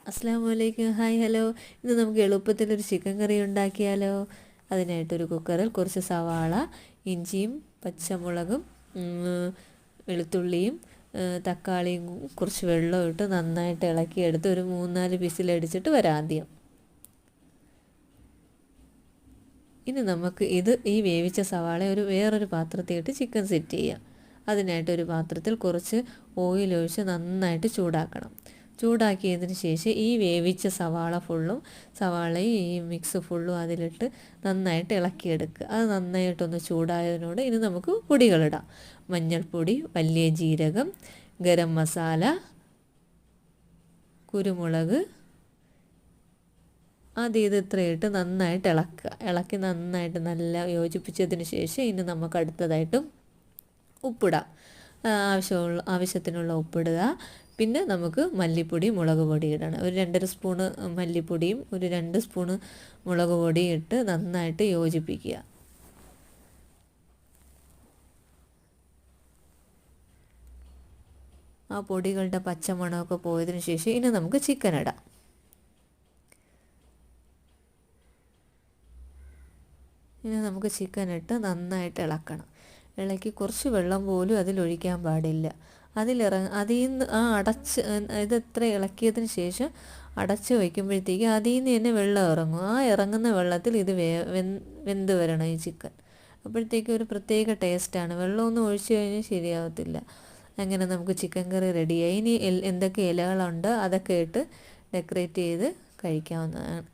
അസ്സലാമു അലൈക്കും. Hi hello. ഇന്ന് നമുക്ക് എളുപ്പത്തിലൊരു ചിക്കൻ കറി ഉണ്ടാക്കിയാലോ. അതിനായിട്ടൊരു കുക്കറിൽ കുറച്ച് സവാള, ഇഞ്ചിയും പച്ചമുളകും വെളുത്തുള്ളിയും തക്കാളിയും കുറച്ച് വെള്ളവും ഇട്ട് നന്നായിട്ട് ഇളക്കിയെടുത്ത് ഒരു 3-4 വിസിലടിച്ചിട്ട് വരാം ആദ്യം. ഇനി നമുക്ക് ഈ വേവിച്ച സവാള വേറൊരു പാത്രത്തിലിട്ട് ചിക്കൻ സെറ്റ് ചെയ്യാം. അതിനായിട്ടൊരു പാത്രത്തിൽ കുറച്ച് ഓയിൽ ഒഴിച്ച് നന്നായിട്ട് ചൂടാക്കണം. ചൂടാക്കിയതിന് ശേഷം ഈ വേവിച്ച സവാളയും ഈ മിക്സ് ഫുള്ളും അതിലിട്ട് നന്നായിട്ട് ഇളക്കിയെടുക്കുക. അത് നന്നായിട്ടൊന്ന് ചൂടായതിനോട് ഇനി നമുക്ക് പൊടികളിടാം. മഞ്ഞൾപ്പൊടി, വലിയ ജീരകം, ഗരം മസാല, കുരുമുളക്, ഇത് ഇത്രയിട്ട് നന്നായിട്ട് ഇളക്കി നന്നായിട്ട് നല്ല യോജിപ്പിച്ചതിന് ശേഷം ഇനി നമുക്ക് അടുത്തതായിട്ട് ഉപ്പിടാം. ആവശ്യത്തിനുള്ള ഉപ്പിടുക. പിന്നെ നമുക്ക് മല്ലിപ്പൊടി, മുളക് പൊടി ഇടണം. ഒരു 2.5 സ്പൂണ് മല്ലിപ്പൊടിയും ഒരു 2 സ്പൂണ് മുളക് പൊടിയും ഇട്ട് നന്നായിട്ട് യോജിപ്പിക്കുക. ആ പൊടികളുടെ പച്ചമണമൊക്കെ പോയതിനു ശേഷം ഇനി നമുക്ക് ചിക്കൻ ഇടാം. ഇനി നമുക്ക് ചിക്കൻ ഇട്ട് നന്നായിട്ട് ഇളക്കണം. ഇളക്കി കുറച്ച് വെള്ളം പോലും അതിലൊഴിക്കാൻ പാടില്ല. അതിൽ നിന്ന് ഇതെത്ര ഇളക്കിയതിന് ശേഷം അടച്ച് വയ്ക്കുമ്പോഴത്തേക്ക് അതിൽ നിന്ന് തന്നെ വെള്ളം ഇറങ്ങും. ആ ഇറങ്ങുന്ന വെള്ളത്തിൽ ഇത് വെന്ത് വരണം ഈ ചിക്കൻ. അപ്പോഴത്തേക്ക് ഒരു പ്രത്യേക ടേസ്റ്റാണ്. വെള്ളമൊന്നും ഒഴിച്ച് കഴിഞ്ഞാൽ ശരിയാവത്തില്ല. അങ്ങനെ നമുക്ക് ചിക്കൻ കറി റെഡിയായി. ഇനി എന്തൊക്കെ ഇലകളുണ്ട് അതൊക്കെ ഇട്ട് ഡെക്കറേറ്റ് ചെയ്ത് കഴിക്കാവുന്നതാണ്.